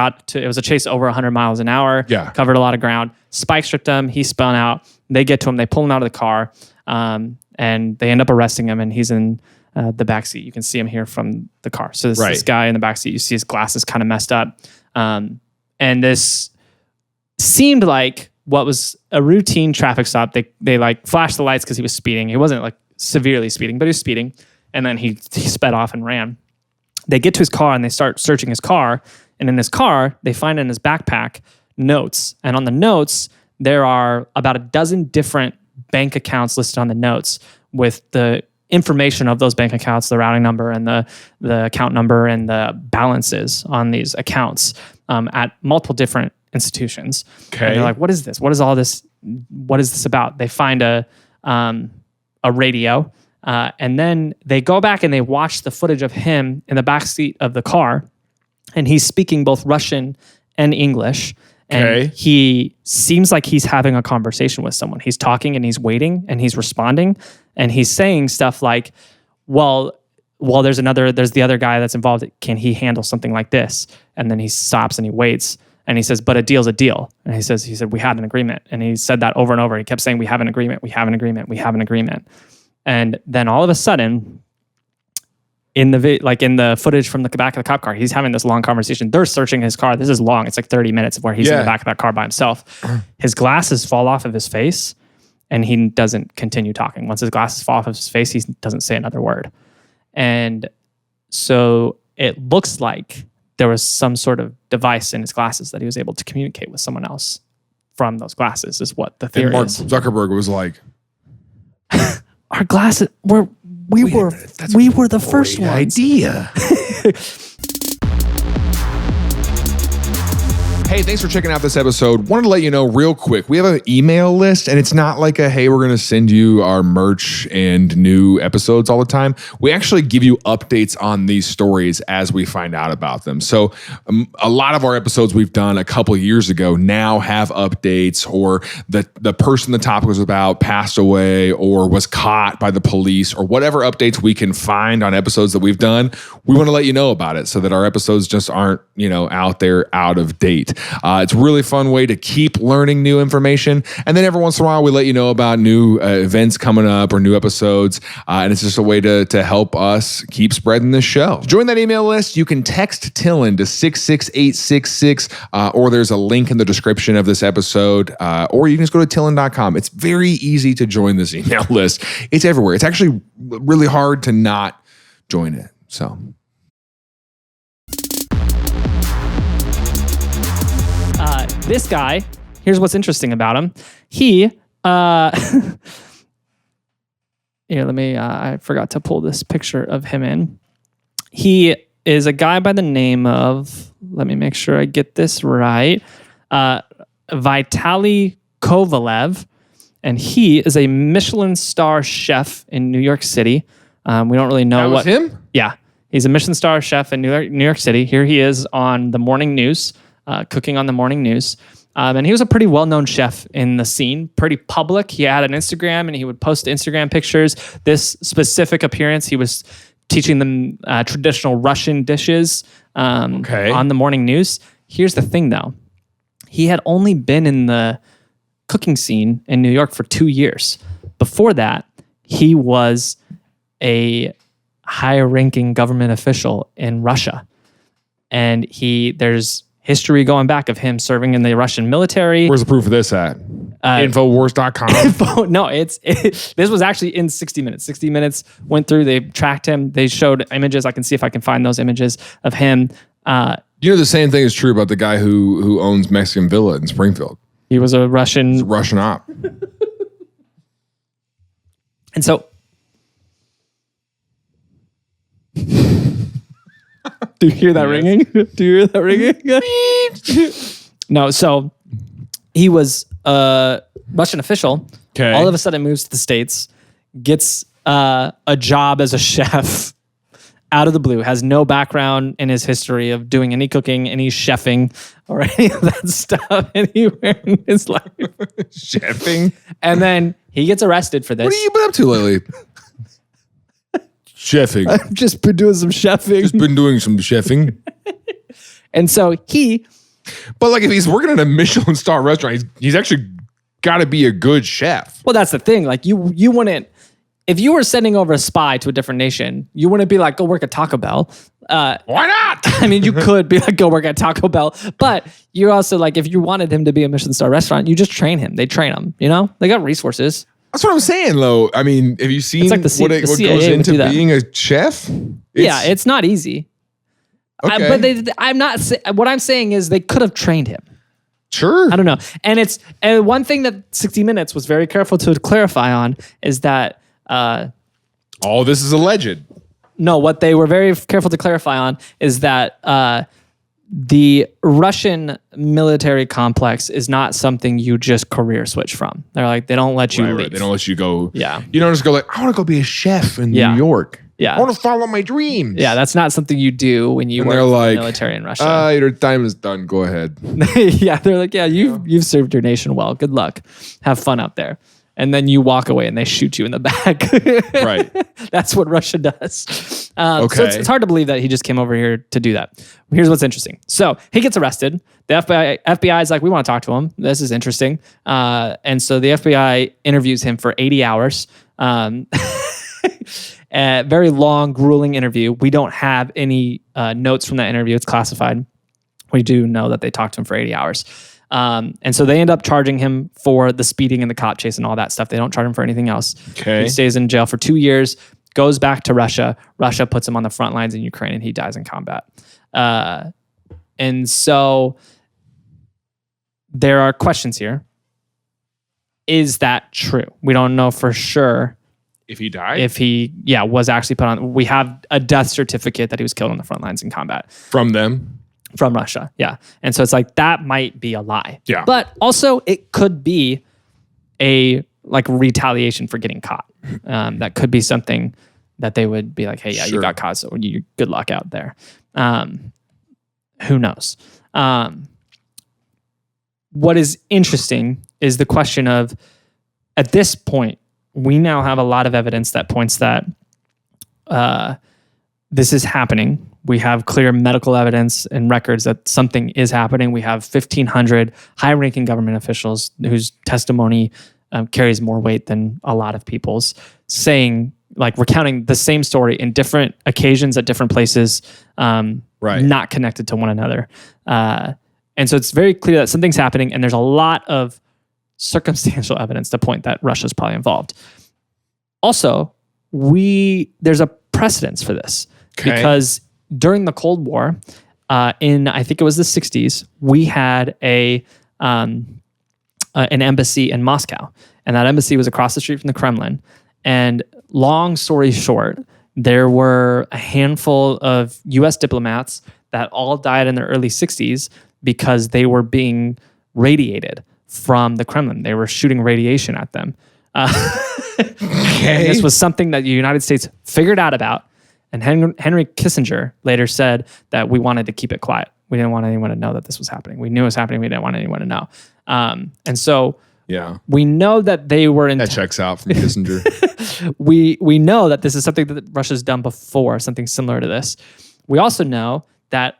was a chase over 100 miles an hour.
Yeah.
Covered a lot of ground. Spike stripped him. He spun out. They get to him. They pull him out of the car, and they end up arresting him. And he's in the backseat. You can see him here from the car. So this guy in the backseat. You see his glasses kind of messed up. And this seemed like what was a routine traffic stop. They like flashed the lights because he was speeding. He wasn't like severely speeding, but he was speeding. And then he sped off and ran. They get to his car and they start searching his car. And in his car, they find in his backpack notes. And on the notes, there are about a dozen different bank accounts listed on the notes with the information of those bank accounts, the routing number and the account number and the balances on these accounts at multiple different institutions.
Okay.
And they're like, what is this? What is all this? What is this about? They find a radio. And then they go back and they watch the footage of him in the backseat of the car. And he's speaking both Russian and English. And he seems like he's having a conversation with someone. He's talking and he's waiting and he's responding. And he's saying stuff like, well, there's the other guy that's involved. Can he handle something like this? And then he stops and he waits. And he says, but a deal's a deal. And he said, we had an agreement. And he said that over and over. He kept saying, we have an agreement. We have an agreement. We have an agreement. And then all of a sudden, in the footage from the back of the cop car, he's having this long conversation. They're searching his car. This is long. It's like 30 minutes where he's in the back of that car by himself. His glasses fall off of his face, and he doesn't continue talking. Once his glasses fall off of his face, he doesn't say another word. And so it looks like there was some sort of device in his glasses that he was able to communicate with someone else from those glasses, is what the theory
and Mark
is.
Zuckerberg was like,
our glasses we were the first ones.
Idea. Hey, thanks for checking out this episode. Wanted to let you know real quick, we have an email list, and it's not like hey, we're going to send you our merch and new episodes all the time. We actually give you updates on these stories as we find out about them. So a lot of our episodes we've done a couple years ago now have updates, or the person the topic was about passed away or was caught by the police, or whatever updates we can find on episodes that we've done. We want to let you know about it so that our episodes just aren't, out there out of date. It's a really fun way to keep learning new information. And then every once in a while, we let you know about new events coming up or new episodes. And it's just a way to help us keep spreading this show. To join that email list, you can text TILLN to 66866, or there's a link in the description of this episode, or you can just go to TILLN.com. It's very easy to join this email list. It's everywhere. It's actually really hard to not join it. So...
this guy, here's what's interesting about him. He, here, I forgot to pull this picture of him in. He is a guy by the name of, let me make sure I get this right, Vitaly Kovalev, and he is a Michelin star chef in New York City. We don't really know
what. That was him?
Yeah. He's a Michelin star chef in New York City. Here he is on the morning news. Cooking on the morning news. And he was a pretty well-known chef in the scene, pretty public. He had an Instagram and he would post Instagram pictures. This specific appearance, he was teaching them traditional Russian dishes on the morning news. Here's the thing though. He had only been in the cooking scene in New York for 2 years. Before that, he was a high-ranking government official in Russia. And there's history going back of him serving in the Russian military.
Where's the proof of this at? Infowars.com?
No, this was actually in 60 Minutes. 60 Minutes went through, they tracked him, they showed images. I can see if I can find those images of him.
You know, the same thing is true about the guy who owns Mexican Villa in Springfield.
He was a Russian...
He's a Russian op.
And so... Do you hear that ringing? Do you hear that ringing? No, so he was a Russian official.
Okay.
All of a sudden moves to the States, gets a job as a chef out of the blue, has no background in his history of doing any cooking, any chefing, or any of that stuff anywhere in his life.
Chefing?
And then he gets arrested for this.
What have you been up to lately? Chefing.
I've just been doing some chefing.
Just been doing some chefing.
And so
But like if he's working at a Michelin star restaurant, he's actually got to be a good chef.
Well, that's the thing. Like you wouldn't, if you were sending over a spy to a different nation, you wouldn't be like, go work at Taco Bell.
Why not?
I mean, you could be like, go work at Taco Bell. But you're also like, if you wanted him to be a Michelin star restaurant, you just train him. They train him, you know? They got resources.
That's what I'm saying, though. I mean, have you seen
like
what goes
CIA
into being a chef?
It's not easy.
Okay.
What I'm saying is they could have trained him.
Sure.
I don't know. And one thing that 60 Minutes was very careful to clarify on is that...
all this is alleged.
No, what they were very careful to clarify on is that the Russian military complex is not something you just career switch from. They're like, they don't let you leave.
Right. They don't let you go.
Yeah.
You don't just go like, I want to go be a chef in New York.
Yeah.
I want to follow my dreams.
Yeah, that's not something you do when you work for the military in Russia.
Your time is done. Go ahead.
Yeah, they're like, yeah, you've served your nation well. Good luck. Have fun out there. And then you walk away and they shoot you in the back.
Right.
That's what Russia does.
Okay.
So it's hard to believe that he just came over here to do that. Here's what's interesting. So he gets arrested. The FBI is like, we want to talk to him. This is interesting. And so the FBI interviews him for 80 hours. A very long, grueling interview. We don't have any notes from that interview. It's classified. We do know that they talked to him for 80 hours. And so they end up charging him for the speeding and the cop chase and all that stuff. They don't charge him for anything else.
Okay.
He stays in jail for 2 years, goes back to Russia. Russia puts him on the front lines in Ukraine and he dies in combat. And so there are questions here. Is that true? We don't know for sure.
If he died?
If he, was actually put on. We have a death certificate that he was killed on the front lines in combat.
From them?
From Russia, yeah. And so it's like, that might be a lie.
Yeah.
But also, it could be a retaliation for getting caught. That could be something that they would be like, hey, yeah,
Sure.
you got caught, so good luck out there. Who knows? What is interesting is the question of, at this point, we now have a lot of evidence that points that this is happening. We have clear medical evidence and records that something is happening. We have 1,500 high-ranking government officials whose testimony carries more weight than a lot of people's, saying, recounting the same story in different occasions at different places, not connected to one another. And so it's very clear that something's happening, and there's a lot of circumstantial evidence to point that Russia's probably involved. Also, there's a precedence for this because during the Cold War, in I think it was the 60s, we had an embassy in Moscow, and that embassy was across the street from the Kremlin. And long story short, there were a handful of U.S. diplomats that all died in their early 60s because they were being radiated from the Kremlin. They were shooting radiation at them. And this was something that the United States figured out about. And Henry Kissinger later said that we wanted to keep it quiet. We didn't want anyone to know that this was happening. We knew it was happening. We didn't want anyone to know. And so we know that they were...
That checks out from Kissinger.
We know that this is something that Russia's done before, something similar to this. We also know that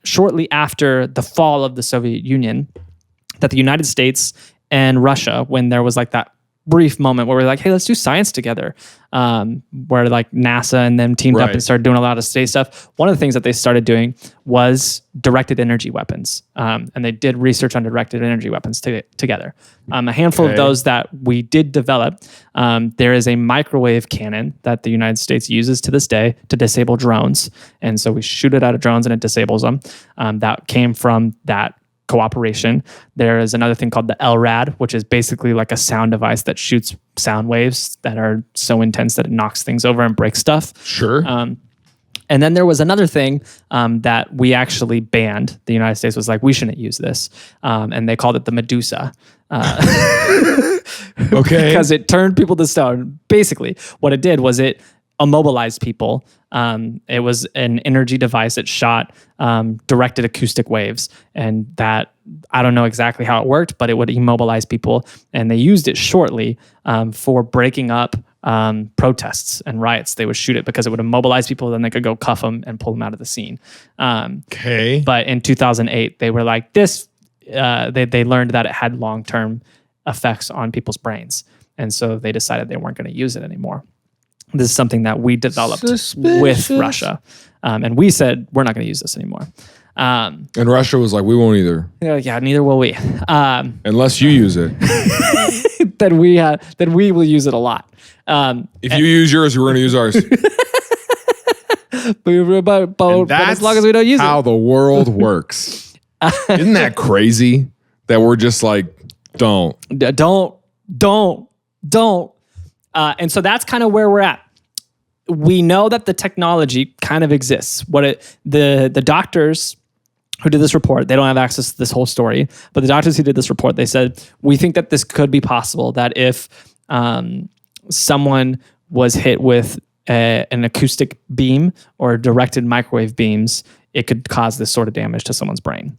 shortly after the fall of the Soviet Union, that the United States and Russia, when there was that brief moment where we're like, hey, let's do science together. Where like NASA and them teamed up and started doing a lot of space stuff. One of the things that they started doing was directed energy weapons. And they did research on directed energy weapons together. A handful of those that we did develop. There is a microwave cannon that the United States uses to this day to disable drones. And so we shoot it out of drones and it disables them. That came from that cooperation. There is another thing called the LRAD, which is basically like a sound device that shoots sound waves that are so intense that it knocks things over and breaks stuff.
Sure.
And then there was another thing that we actually banned. The United States was like, we shouldn't use this. And they called it the Medusa.
Okay.
Because it turned people to stone. Basically, what it did was it immobilized people. It was an energy device that shot directed acoustic waves, and that, I don't know exactly how it worked, but it would immobilize people, and they used it shortly for breaking up protests and riots. They would shoot it because it would immobilize people, then they could go cuff them and pull them out of the scene. But in 2008, they were like, this, they learned that it had long-term effects on people's brains, and so they decided they weren't going to use it anymore. This is something that we developed with Russia. And we said, we're not going to use this anymore.
And Russia was like, we won't either.
Yeah, neither will we.
Unless you use it.
Then we will use it a lot.
If you use yours, we're going to use ours.
But as long as we don't use
how the world works. Isn't that crazy? That we're just like, don't.
And so that's kind of where we're at. We know that the technology kind of exists. The doctors who did this report, they don't have access to this whole story, but the doctors who did this report, they said, we think that this could be possible, that if someone was hit with an acoustic beam or directed microwave beams, it could cause this sort of damage to someone's brain.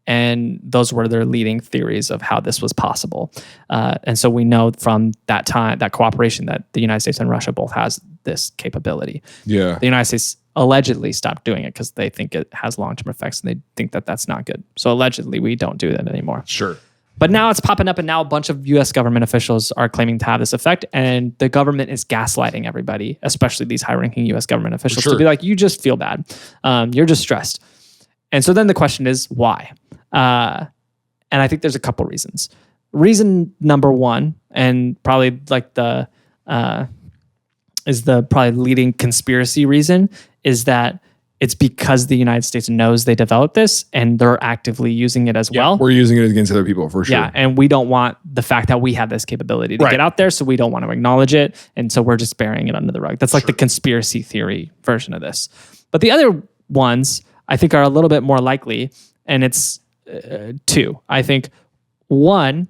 And those were their leading theories of how this was possible. And so we know from that time, that cooperation, that the United States and Russia both has this capability.
Yeah.
The United States allegedly stopped doing it because they think it has long-term effects and they think that that's not good. So allegedly, we don't do that anymore.
Sure.
But now it's popping up, and now a bunch of U.S. government officials are claiming to have this effect, and the government is gaslighting everybody, especially these high-ranking U.S. government officials, to be like, you just feel bad. You're just stressed. And so then the question is, why? And I think there's a couple reasons. Reason number one, and probably like is the probably leading conspiracy reason, is that it's because the United States knows they developed this and they're actively using it as well.
We're using it against other people for sure.
Yeah, and we don't want the fact that we have this capability to get out there, so we don't want to acknowledge it, and so we're just burying it under the rug. That's like the conspiracy theory version of this. But the other ones, I think, are a little bit more likely, and it's two. I think, one,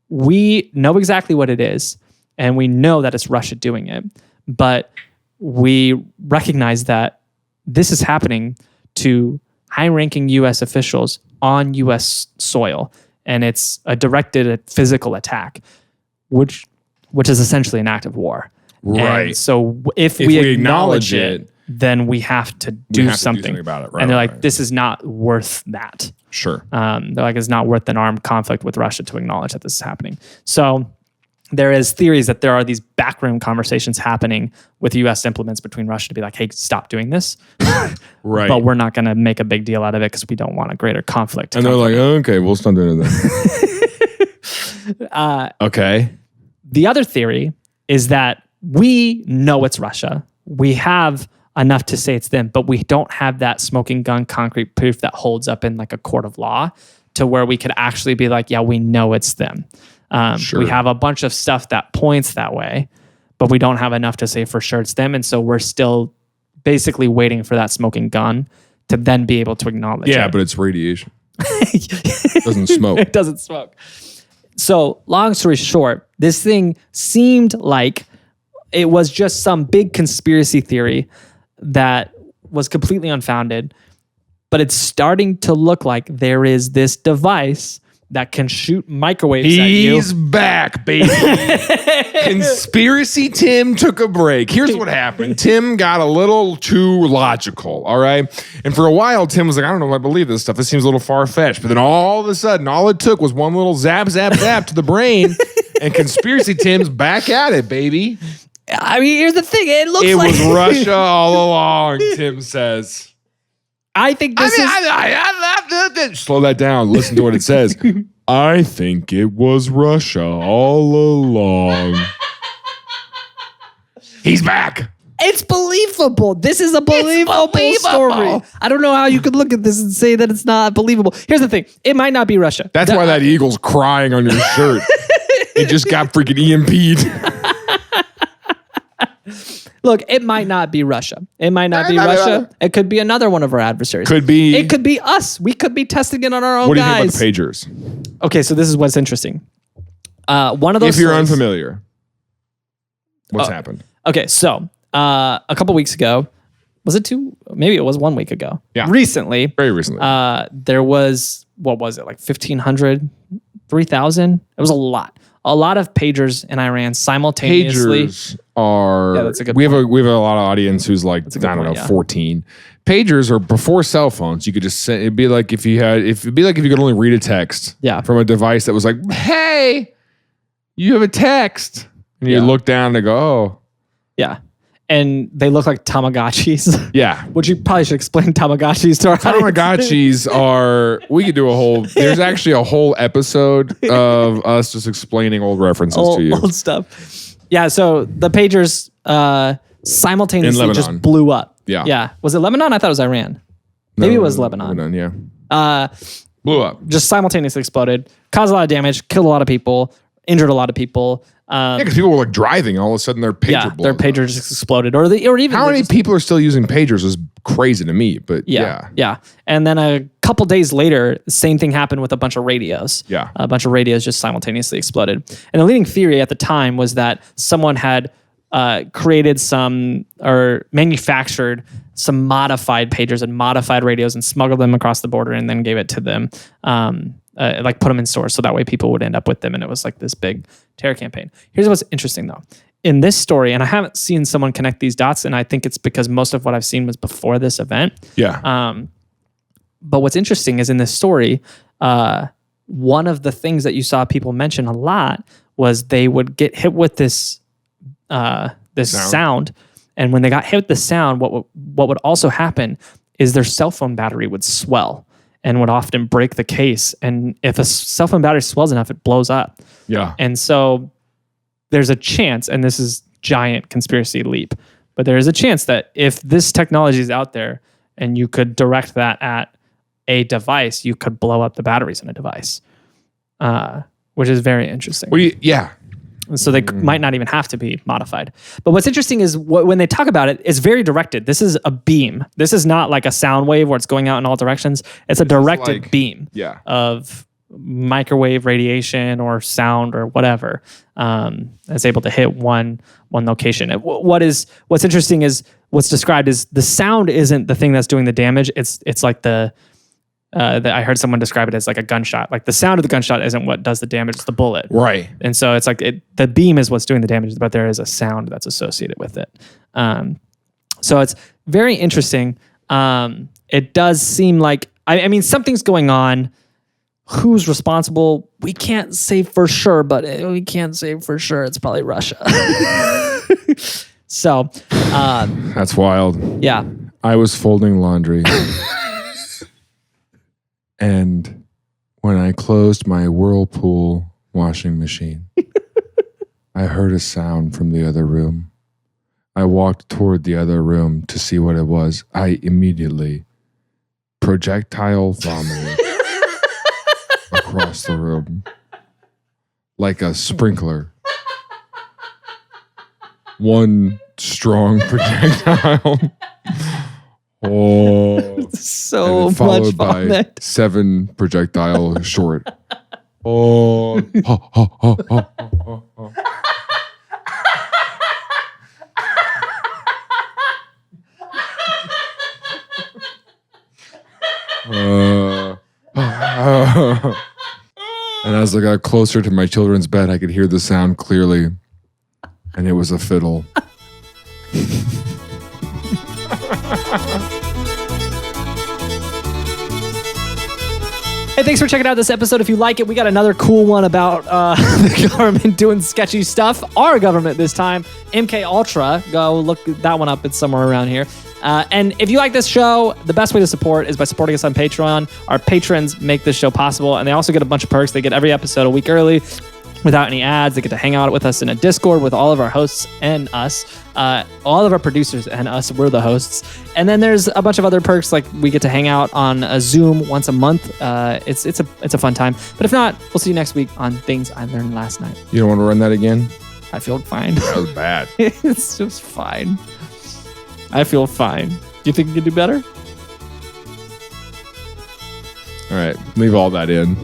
we know exactly what it is, and we know that it's Russia doing it, but we recognize that this is happening to high-ranking U.S. officials on U.S. soil, and it's a directed physical attack, which is essentially an act of war.
Right.
And so if we acknowledge it, then we have to do something
about it. Right,
and they're like, this is not worth that.
Sure.
They're like, it's not worth an armed conflict with Russia to acknowledge that this is happening. So there is theories that there are these backroom conversations happening with U.S. implements between Russia to be like, hey, stop doing this.
Right.
But we're not going to make a big deal out of it because we don't want a greater conflict.
And they're like, oh, okay, we'll stop doing that. Okay.
The other theory is that we know it's Russia. We have enough to say it's them, but we don't have that smoking gun concrete proof that holds up in like a court of law to where we could actually be like, yeah, we know it's them. We have a bunch of stuff that points that way, but we don't have enough to say for sure it's them. And so we're still basically waiting for that smoking gun to then be able to acknowledge it.
Yeah, but it's radiation. It doesn't smoke.
It doesn't smoke. So long story short, this thing seemed like it was just some big conspiracy theory that was completely unfounded, but it's starting to look like there is this device that can shoot microwaves at you.
He's back, baby. Conspiracy Tim took a break. Here's what happened. Tim got a little too logical, all right? And for a while, Tim was like, I don't know if I believe this stuff. This seems a little far-fetched. But then all of a sudden, all it took was one little zap, zap, zap to the brain, And Conspiracy Tim's back at it, baby.
I mean, here's the thing. It looks
It
like
was Russia all along, Tim says.
I think this is...
Slow that down. Listen to what it says. I think it was Russia all along. He's back.
It's believable. This is a believable story. I don't know how you could look at this and say that it's not believable. Here's the thing. It might not be Russia.
That's why that eagle's crying on your shirt. It just got freaking EMP'd.
Look, it might not be Russia. It might not be Russia. It could be another one of our adversaries.
Could be.
It could be us. We could be testing it on our own guys.
What do you think about the pagers?
Okay, so this is what's interesting. One of those.
If you're unfamiliar, what's happened?
Okay, so a couple weeks ago, was it 2? Maybe it was 1 week ago.
Yeah.
Recently.
Very recently.
There was, what was it, like 1,500, 3,000? It was a lot. A lot of pagers in Iran simultaneously.
Pagers are.
Yeah, that's a good
we have a lot of audience who's like, I don't know, 14. Pagers are before cell phones. You could just send. It'd be like if you could only read a text. From a device that was like, hey, you have a text, and you look down and go, oh.
Yeah. And they look like Tamagotchis.
Yeah.
Which you probably should explain Tamagotchis to our
Tamagotchis are, we could do there's actually a whole episode of us just explaining old references to you.
Old stuff. Yeah, so the pagers simultaneously just blew up.
Yeah.
Yeah. Was it Lebanon? I thought it was Iran. Maybe it was Lebanon.
Yeah. Blew up.
Just simultaneously exploded. Caused a lot of damage. Killed a lot of people. Injured a lot of people.
Because people were like driving, all of a sudden their pager blew
their pager just exploded, or even
how many people are still using pagers is crazy to me. But
yeah. And then a couple days later, the same thing happened with a bunch of radios.
Yeah,
a bunch of radios just simultaneously exploded. And the leading theory at the time was that someone had created or manufactured some modified pagers and modified radios and smuggled them across the border and then gave it to them. Like put them in stores so that way people would end up with them, and it was like this big terror campaign. Here's what's interesting though. In this story, and I haven't seen someone connect these dots, and I think it's because most of what I've seen was before this event.
Yeah.
But what's interesting is in this story, one of the things that you saw people mention a lot was they would get hit with this sound, and when they got hit with the sound, what would also happen is their cell phone battery would swell and would often break the case. And if a cell phone battery swells enough, it blows up.
Yeah.
And so there's a chance, and this is giant conspiracy leap, but there is a chance that if this technology is out there and you could direct that at a device, you could blow up the batteries in a device, which is very interesting.
Yeah.
So they might not even have to be modified. But what's interesting is when they talk about it, it's very directed. This is a beam. This is not like a sound wave where it's going out in all directions. It's a directed beam of microwave radiation or sound or whatever that's able to hit one location. What's interesting is what's described is the sound isn't the thing that's doing the damage. It's like I heard someone describe it as like a gunshot. Like the sound of the gunshot isn't what does the damage, it's the bullet.
Right.
And so it's like the beam is what's doing the damage, but there is a sound that's associated with it. So it's very interesting. It does seem like, I mean, something's going on. Who's responsible? We can't say for sure, but we can't say for sure. It's probably Russia. So.
That's wild.
Yeah.
I was folding laundry. And when I closed my Whirlpool washing machine, I heard a sound from the other room. I walked toward the other room to see what it was. I immediately projectile vomited across the room like a sprinkler. One strong projectile. Oh,
so much
followed
vomit.
by 7 projectile short. Oh. And as I got closer to my children's bed, I could hear the sound clearly, and it was a fiddle.
Hey, thanks for checking out this episode. If you like it, we got another cool one about the government doing sketchy stuff. Our government this time, MK Ultra. Go look that one up. It's somewhere around here. And if you like this show, the best way to support is by supporting us on Patreon. Our patrons make this show possible, and they also get a bunch of perks. They get every episode a week early without any ads. They get to hang out with us in a Discord with all of our hosts and us. All of our producers and us, we're the hosts. And then there's a bunch of other perks, like we get to hang out on a Zoom once a month. It's a fun time. But if not, we'll see you next week on Things I Learned Last Night.
You don't want to run that again?
I feel fine.
That was bad.
It's just fine. I feel fine. Do you think you can do better?
All right, leave all that in.